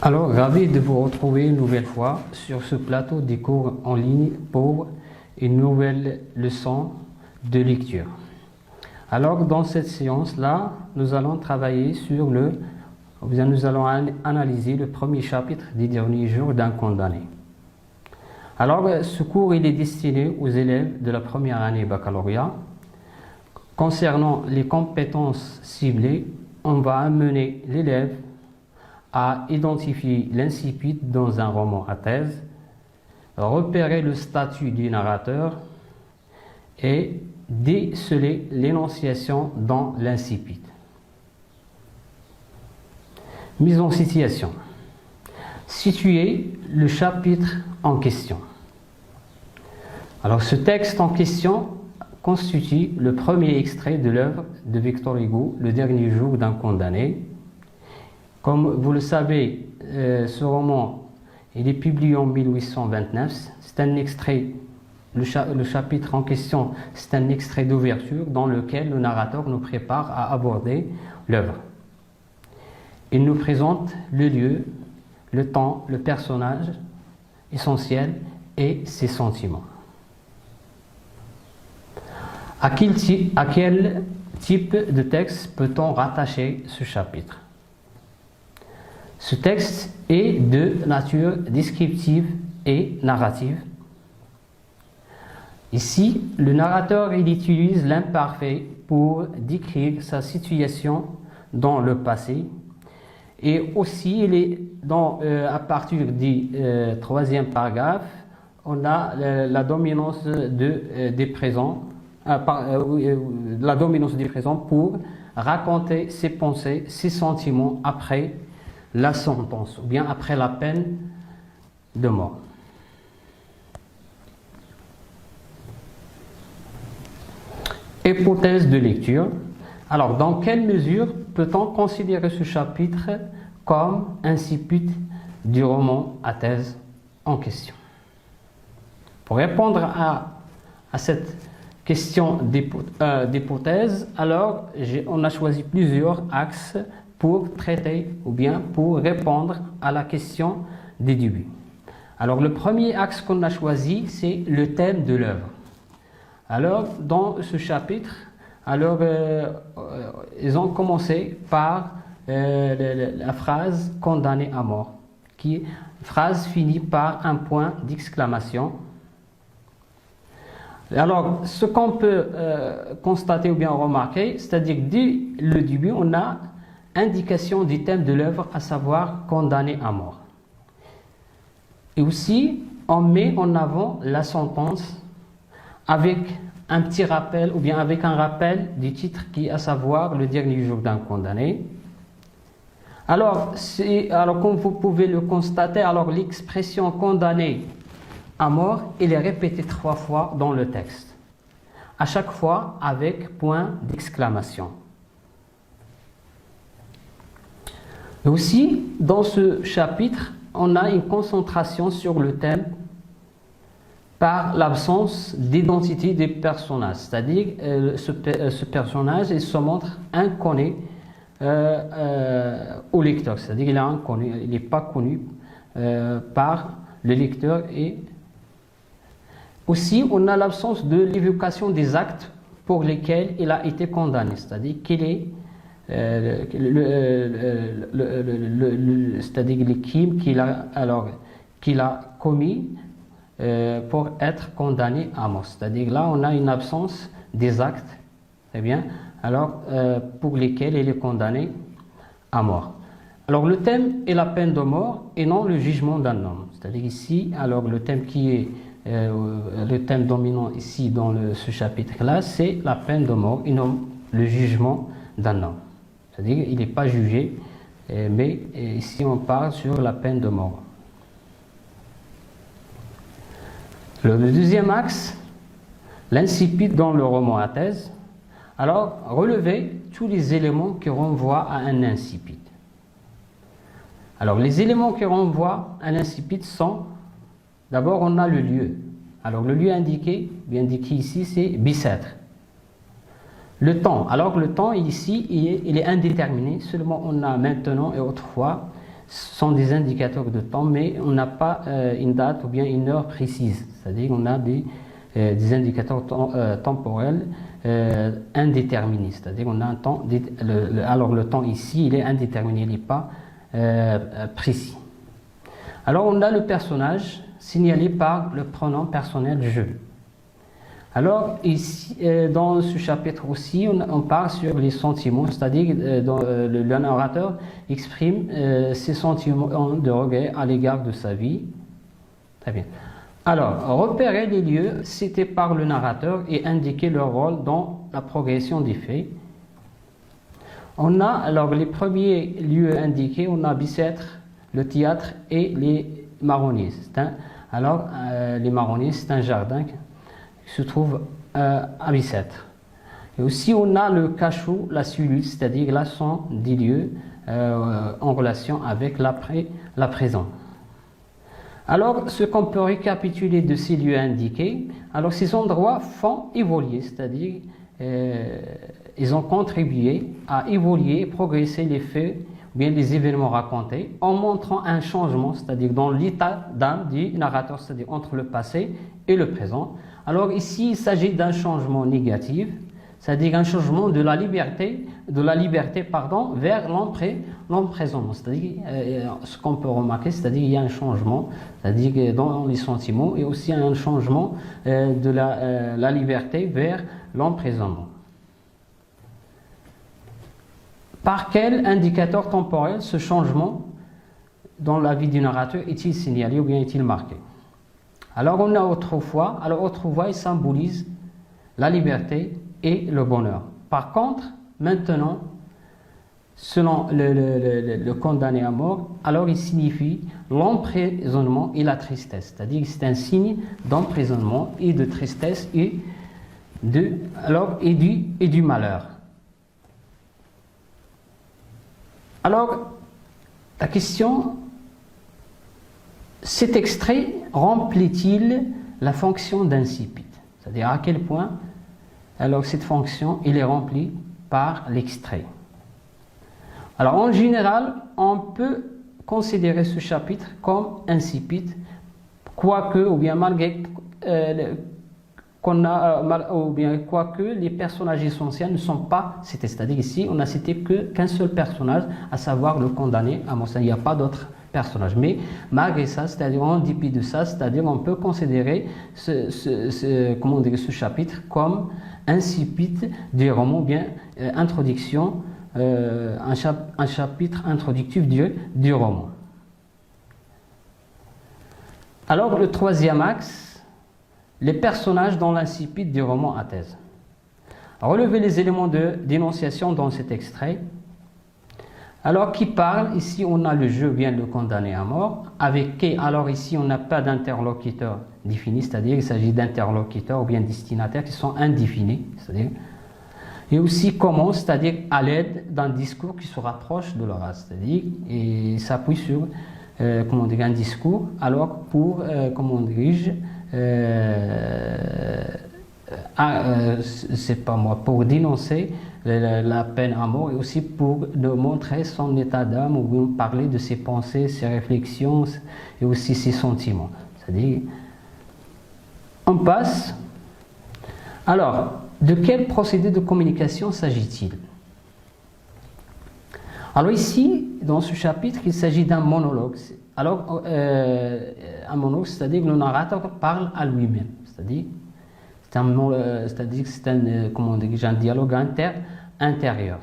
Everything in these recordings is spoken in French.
Alors, ravi de vous retrouver une nouvelle fois sur ce plateau des cours en ligne pour une nouvelle leçon de lecture. Alors, dans cette séance-là, nous allons travailler sur nous allons analyser le premier chapitre des derniers jours d'un condamné. Alors, ce cours il est destiné aux élèves de la première année baccalauréat. Concernant les compétences ciblées, on va amener l'élève à identifier l'incipit dans un roman à thèse, repérer le statut du narrateur et déceler l'énonciation dans l'incipit. Mise en situation. Situer le chapitre en question. Alors ce texte en question constitue le premier extrait de l'œuvre de Victor Hugo, Le dernier jour d'un condamné. Comme vous le savez, ce roman il est publié en 1829. C'est un extrait, le chapitre en question, c'est un extrait d'ouverture dans lequel le narrateur nous prépare à aborder l'œuvre. Il nous présente le lieu, le temps, le personnage essentiel et ses sentiments. À quel type de texte peut-on rattacher ce chapitre ? Ce texte est de nature descriptive et narrative. Ici, le narrateur il utilise l'imparfait pour décrire sa situation dans le passé. Et aussi, à partir du troisième paragraphe, on a la dominance des présents, la dominance des présents pour raconter ses pensées, ses sentiments après la sentence, ou bien après la peine de mort. Hypothèse de lecture. Alors, dans quelle mesure peut-on considérer ce chapitre comme incipit du roman à thèse en question? Pour répondre à cette question d'hypothèse, alors on a choisi plusieurs axes pour traiter ou bien pour répondre à la question des débuts. Alors le premier axe qu'on a choisi, c'est le thème de l'œuvre. Alors dans ce chapitre, ils ont commencé par la phrase « condamné à mort », qui phrase finit par un point d'exclamation. Alors ce qu'on peut constater ou bien remarquer, c'est-à-dire dès le début, on a indication du thème de l'œuvre, à savoir condamné à mort. Et aussi, on met en avant la sentence avec un petit rappel, ou bien avec un rappel du titre qui est à savoir le dernier jour d'un condamné. Alors, comme vous pouvez le constater, alors l'expression condamné à mort, elle est répétée 3 fois dans le texte. À chaque fois avec point d'exclamation. Aussi, dans ce chapitre, on a une concentration sur le thème par l'absence d'identité des personnages. C'est-à-dire, ce personnage il se montre inconnu au lecteur. C'est-à-dire qu'il est inconnu, il n'est pas connu par le lecteur. Et aussi, on a l'absence de l'évocation des actes pour lesquels il a été condamné. C'est-à-dire qu'il est c'est-à-dire les crimes qu'il a commis pour être condamné à mort. C'est-à-dire là, on a une absence des actes, très bien, pour lesquels il est condamné à mort. Alors le thème est la peine de mort et non le jugement d'un homme. C'est-à-dire ici, le thème qui est le thème dominant ici dans ce chapitre-là, c'est la peine de mort et non le jugement d'un homme. C'est-à-dire qu'il n'est pas jugé, mais ici on parle sur la peine de mort. Le deuxième axe, l'incipit dans le roman à thèse. Alors, relever tous les éléments qui renvoient à un incipit. Alors, les éléments qui renvoient à l'incipit sont, d'abord on a le lieu. Alors, le lieu indiqué ici, c'est Bicêtre. Le temps, alors le temps ici, il est indéterminé, seulement on a maintenant et autrefois, sont des indicateurs de temps, mais on n'a pas une date ou bien une heure précise. C'est-à-dire qu'on a des indicateurs temporels indéterminés. C'est-à-dire qu'on a un temps, alors le temps ici, il est indéterminé, il n'est pas précis. Alors on a le personnage signalé par le pronom personnel je. Alors ici, dans ce chapitre aussi, on parle sur les sentiments, c'est-à-dire le narrateur exprime ses sentiments de regret à l'égard de sa vie. Très bien. Alors, repérer les lieux cités par le narrateur et indiquer leur rôle dans la progression des faits. On a alors les premiers lieux indiqués, on a Bicêtre, le théâtre et les marronniers. Les marronniers, c'est un jardin qui se trouve à Bicêtre. Et aussi, on a le cachot, la cellule, c'est-à-dire là sont des lieux en relation avec la présent. Alors, ce qu'on peut récapituler de ces lieux indiqués, alors ces endroits font évoluer, c'est-à-dire ils ont contribué à évoluer et progresser les faits ou bien les événements racontés en montrant un changement, c'est-à-dire dans l'état d'âme du narrateur, c'est-à-dire entre le passé et le présent. Alors ici, il s'agit d'un changement négatif, c'est-à-dire un changement de la liberté vers l'emprisonnement. C'est-à-dire, ce qu'on peut remarquer, c'est-à-dire qu'il y a un changement, c'est-à-dire dans les sentiments, et aussi un changement de la liberté vers l'emprisonnement. Par quel indicateur temporel ce changement dans la vie du narrateur est-il signalé ou bien est-il marqué? Alors on a autrefois, il symbolise la liberté et le bonheur. Par contre, maintenant, selon le condamné à mort, alors il signifie l'emprisonnement et la tristesse. C'est-à-dire que c'est un signe d'emprisonnement et de tristesse et du malheur. Alors, la question, cet extrait remplit-il la fonction d'incipit? C'est-à-dire à quel point alors cette fonction elle est remplie par l'extrait. Alors en général, on peut considérer ce chapitre comme incipit, quoique ou bien malgré quoique les personnages essentiels ne sont pas cités. C'est-à-dire ici, on n'a cité qu'un seul personnage, à savoir le condamné à mort. Il n'y a pas d'autres personnages. Mais malgré ça, c'est-à-dire en dépit de ça, c'est-à-dire on peut considérer ce chapitre comme incipit du roman, bien introduction, un chapitre introductif du roman. Alors le troisième axe, les personnages dans l'incipit du roman à thèse. Relevez les éléments de dénonciation dans cet extrait. Alors qui parle, ici on a le je bien le condamné à mort, avec qui, alors ici on n'a pas d'interlocuteur défini, c'est-à-dire il s'agit d'interlocuteurs ou bien destinataires qui sont indéfinis, c'est-à-dire, et aussi comment, c'est-à-dire à l'aide d'un discours qui se rapproche de leur race, c'est-à-dire et s'appuie sur un discours, alors pour pour dénoncer la peine à mort et aussi pour nous montrer son état d'âme ou bien parler de ses pensées, ses réflexions et aussi ses sentiments. C'est-à-dire, on passe. Alors, de quel procédé de communication s'agit-il? Alors ici, dans ce chapitre, il s'agit d'un monologue. Alors, un monologue, c'est-à-dire que le narrateur parle à lui-même. C'est-à-dire que c'est un dialogue intérieur.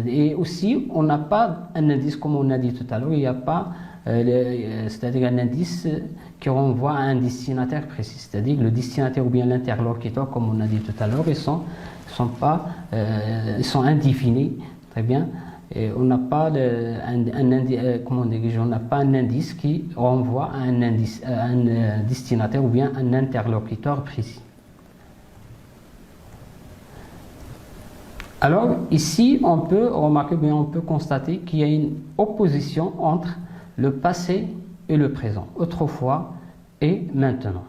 Et aussi, on n'a pas un indice, comme on a dit tout à l'heure, il n'y a pas c'est-à-dire un indice qui renvoie à un destinataire précis. C'est-à-dire que le destinataire ou bien l'interlocuteur, comme on a dit tout à l'heure, ils sont indéfinis. Très bien. Et on n'a pas un indice qui renvoie à un destinataire ou bien un interlocuteur précis. Alors ici, on peut remarquer, bien on peut constater qu'il y a une opposition entre le passé et le présent, autrefois et maintenant.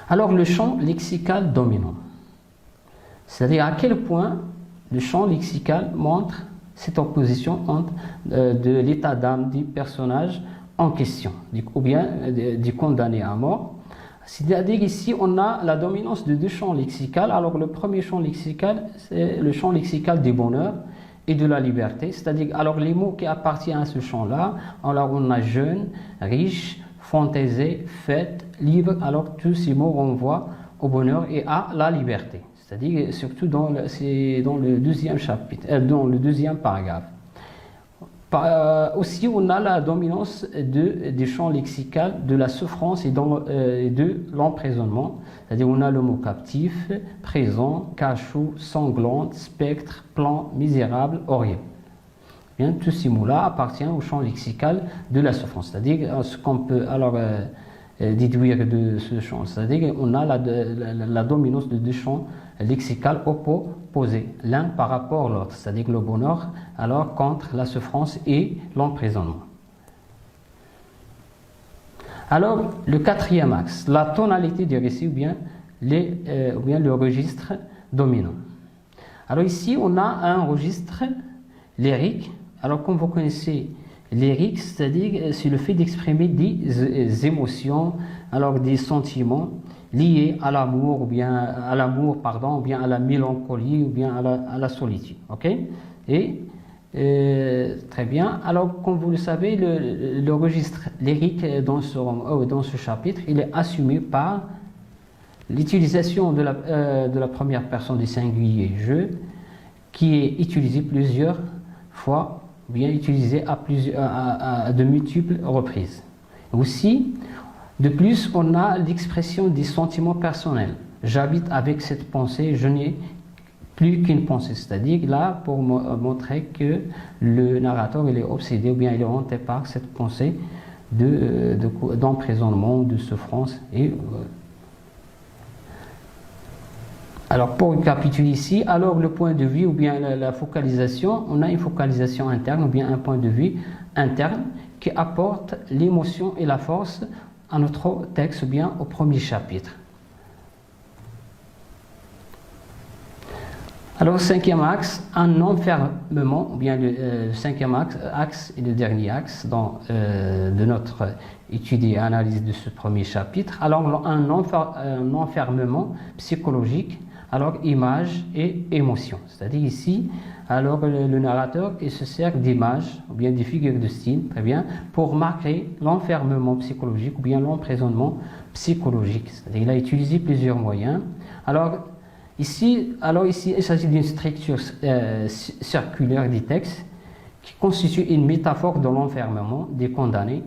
Alors le champ lexical dominant, c'est-à-dire à quel point le champ lexical montre cette opposition entre de l'état d'âme du personnage en question, ou bien du condamné à mort. C'est-à-dire ici, on a la dominance de deux champs lexicaux. Alors le premier champ lexical, c'est le champ lexical du bonheur et de la liberté. C'est-à-dire, alors les mots qui appartiennent à ce champ-là, alors on a jeune, riche, fantaisé, fête, libre. Alors tous ces mots renvoient au bonheur et à la liberté. C'est-à-dire surtout dans le deuxième chapitre, dans le deuxième paragraphe. Aussi, on a la dominance du champ lexical de la souffrance et de l'emprisonnement. C'est-à-dire, on a le mot captif, présent, cachot, sanglante, spectre, plan, misérable, horrible. Bien, tous ces mots-là appartiennent au champ lexical de la souffrance. C'est-à-dire, ce qu'on peut alors déduire de ce champ. C'est-à-dire, on a la dominance de deux champs lexical opposé, l'un par rapport à l'autre, c'est-à-dire le bonheur alors contre la souffrance et l'emprisonnement. Alors, le quatrième axe, la tonalité du récit ou bien le registre dominant. Alors ici, on a un registre lyrique. Alors, comme vous connaissez, lyrique, c'est-à-dire c'est le fait d'exprimer des émotions, alors des sentiments liés à l'amour, ou bien à la mélancolie, ou bien à la solitude. Ok? Et très bien. Alors, comme vous le savez, le registre lyrique dans ce chapitre, il est assumé par l'utilisation de la première personne du singulier je, qui est utilisé plusieurs fois, ou bien utilisé à de multiples reprises. Aussi, de plus, on a l'expression des sentiments personnels. J'habite avec cette pensée, je n'ai plus qu'une pensée. C'est-à-dire là, pour montrer que le narrateur il est obsédé ou bien il est hanté par cette pensée d'emprisonnement, de souffrance. Alors, pour récapituler ici, alors le point de vue ou bien la focalisation, on a une focalisation interne ou bien un point de vue interne qui apporte l'émotion et la force à notre texte ou bien au premier chapitre. Alors, cinquième axe, un enfermement, ou bien le cinquième axe et le dernier axe de notre étude et analyse de ce premier chapitre. Alors, un enfermement psychologique, alors image et émotion. C'est-à-dire ici, alors le narrateur il se sert d'images ou bien des figures de style, très bien, pour marquer l'enfermement psychologique ou bien l'emprisonnement psychologique. C'est-à-dire il a utilisé plusieurs moyens. Alors ici il s'agit d'une structure circulaire du texte qui constitue une métaphore de l'enfermement des condamnés,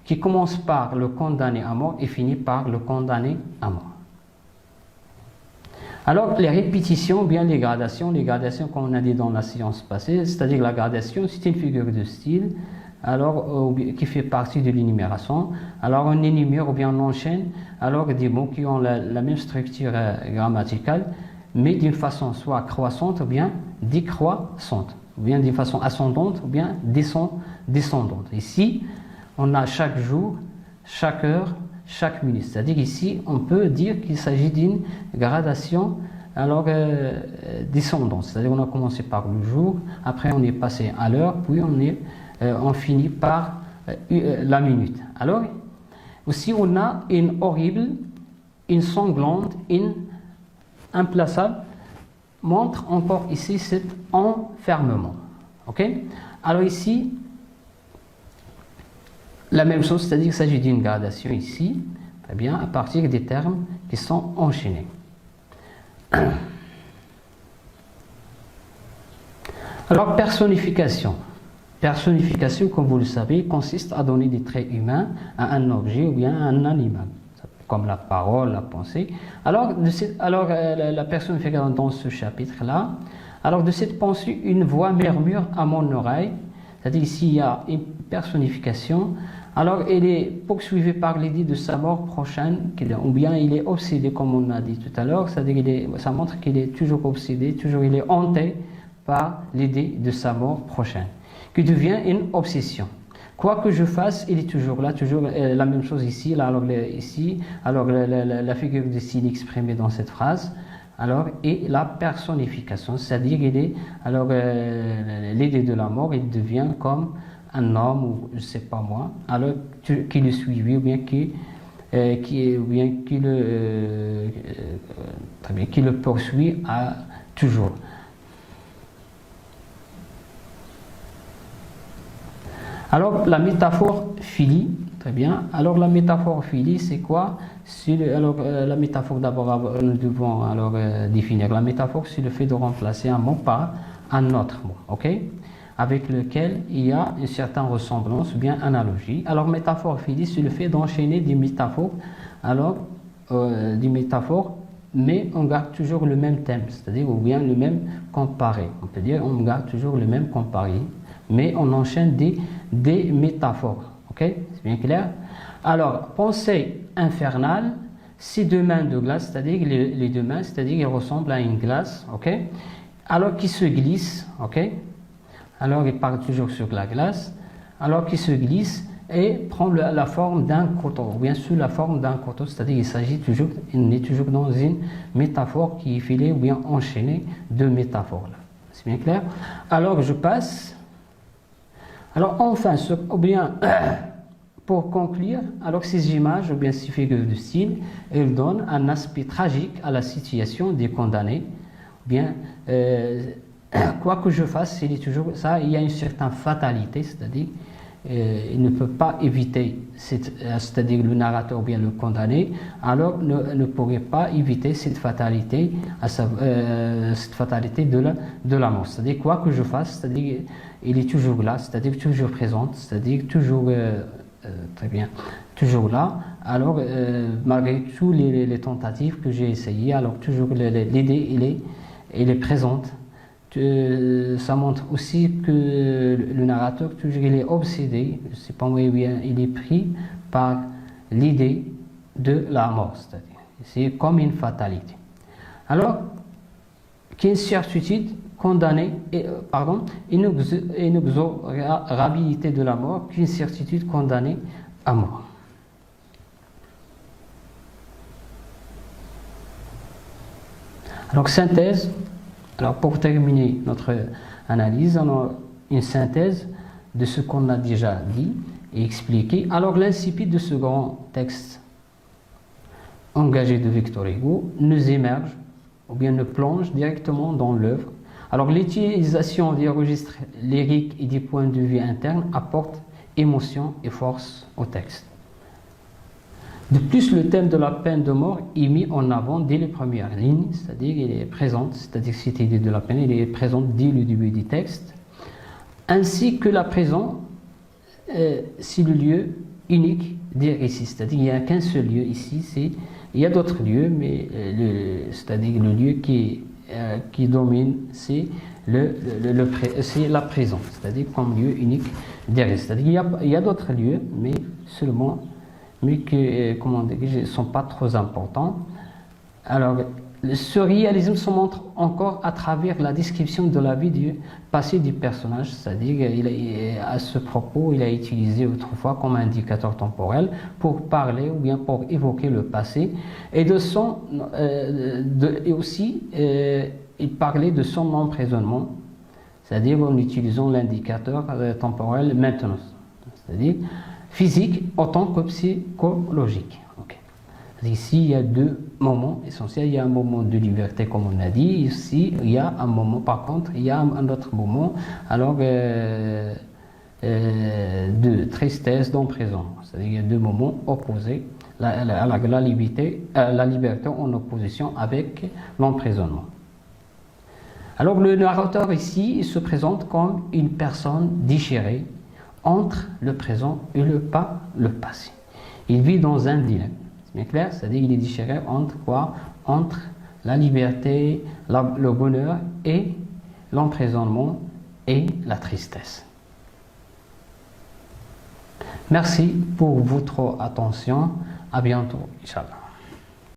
qui commence par le condamné à mort et finit par le condamné à mort. Alors, les répétitions, bien les gradations comme on a dit dans la séance passée, c'est-à-dire la gradation, c'est une figure de style, alors qui fait partie de l'énumération. Alors, on énumère ou bien on enchaîne alors des mots qui ont la même structure grammaticale, mais d'une façon soit croissante ou bien décroissante, ou bien d'une façon ascendante ou bien descendante. Ici, on a chaque jour, chaque heure, chaque minute. C'est-à-dire ici, on peut dire qu'il s'agit d'une gradation alors descendante. C'est-à-dire on a commencé par le jour, après on est passé à l'heure, puis on finit par la minute. Alors, aussi on a une horrible, une sanglante, une implaçable, montre encore ici cet enfermement. Ok? Alors ici, la même chose, c'est-à-dire qu'il s'agit d'une gradation ici, très bien, à partir des termes qui sont enchaînés. Alors, personnification. Personnification, comme vous le savez, consiste à donner des traits humains à un objet ou bien à un animal, comme la parole, la pensée. Alors la personnification dans ce chapitre-là, alors de cette pensée, une voix murmure à mon oreille, c'est-à-dire ici il y a une personnification. Alors, elle est poursuivie par l'idée de sa mort prochaine, ou bien il est obsédé, comme on a dit tout à l'heure, c'est-à-dire ça montre qu'il est toujours obsédé, toujours il est hanté par l'idée de sa mort prochaine, qui devient une obsession. Quoi que je fasse, il est toujours là, toujours la même chose ici. Là, alors, ici, alors la figure de style exprimée dans cette phrase, alors, et la personnification, c'est-à-dire l'idée de la mort, il devient comme un homme, ou je ne sais pas moi, alors qui le suivit, ou bien qui le poursuit toujours. Alors, la métaphore philie, très bien. Alors, la métaphore philie, c'est quoi? La métaphore, d'abord, nous devons définir. La métaphore, c'est le fait de remplacer un mot par un autre mot, ok? Avec lequel il y a une certaine ressemblance ou bien analogie. Alors, métaphore philie, c'est le fait d'enchaîner des métaphores, mais on garde toujours le même thème, c'est-à-dire ou bien le même comparé. On peut dire on garde toujours le même comparé, mais on enchaîne des métaphores. Ok? C'est bien clair? Alors, pensée infernale, c'est deux mains de glace, c'est-à-dire les deux mains, c'est-à-dire qu'ils ressemblent à une glace, ok? Alors qui se glisse, ok? Alors il part toujours sur la glace, alors qui se glisse et prend la forme d'un coteau, ou bien sous la forme d'un coteau, c'est-à-dire il est toujours dans une métaphore qui est filée ou bien enchaînée de métaphores. C'est bien clair? Alors je passe. Alors enfin, ou bien pour conclure, alors ces images ou bien ces figures de style, elles donnent un aspect tragique à la situation des condamnés. Bien, quoi que je fasse, il y a une certaine fatalité, c'est-à-dire il ne peut pas éviter, c'est-à-dire le narrateur ou bien le condamné, alors ne pourrait pas éviter cette fatalité, de la mort. C'est-à-dire quoi que je fasse, c'est-à-dire il est toujours là, c'est-à-dire toujours présent, c'est-à-dire toujours très bien, toujours là. Alors malgré toutes les tentatives que j'ai essayées, alors toujours l'idée elle est présente. Ça montre aussi que le narrateur, toujours, il est obsédé, c'est pas moi, il est pris par l'idée de la mort, c'est-à-dire, c'est comme une fatalité. Alors, qu'une certitude condamnée, inexorabilité de la mort, qu'une certitude condamnée à mort. Alors, synthèse. Alors, pour terminer notre analyse, on a une synthèse de ce qu'on a déjà dit et expliqué. Alors, l'incipit de ce grand texte engagé de Victor Hugo nous émerge ou bien nous plonge directement dans l'œuvre. Alors, l'utilisation des registres lyriques et des points de vue internes apporte émotion et force au texte. De plus, le thème de la peine de mort est mis en avant dès les premières lignes, c'est-à-dire il est présent, c'est-à-dire cette idée de la peine, il est présente dès le début du texte, ainsi que la prison, c'est le lieu unique des récits, c'est-à-dire il n'y a qu'un seul lieu ici, il y a d'autres lieux, mais c'est-à-dire le lieu qui domine, c'est la prison, c'est-à-dire comme lieu unique des récits. C'est-à-dire il y a d'autres lieux, mais seulement qui ne sont pas trop importants. Alors, ce réalisme se montre encore à travers la description de la vie du passé du personnage, c'est-à-dire à ce propos, il a utilisé autrefois comme indicateur temporel pour parler ou bien pour évoquer le passé, et aussi il parlait de son emprisonnement, c'est-à-dire en utilisant l'indicateur temporel maintenant, c'est-à-dire physique autant que psychologique. Okay. Ici, il y a deux moments essentiels. Il y a un moment de liberté, comme on a dit. Ici, il y a un moment, par contre, il y a un autre moment de tristesse, d'emprisonnement. C'est-à-dire il y a deux moments opposés. La liberté en opposition avec l'emprisonnement. Alors, le narrateur ici, il se présente comme une personne déchirée entre le présent et le passé. Il vit dans un dilemme. C'est bien clair? C'est-à-dire qu'il est déchiré entre quoi? Entre la liberté, le bonheur et l'emprisonnement et la tristesse. Merci pour votre attention. À bientôt, Inch'Allah.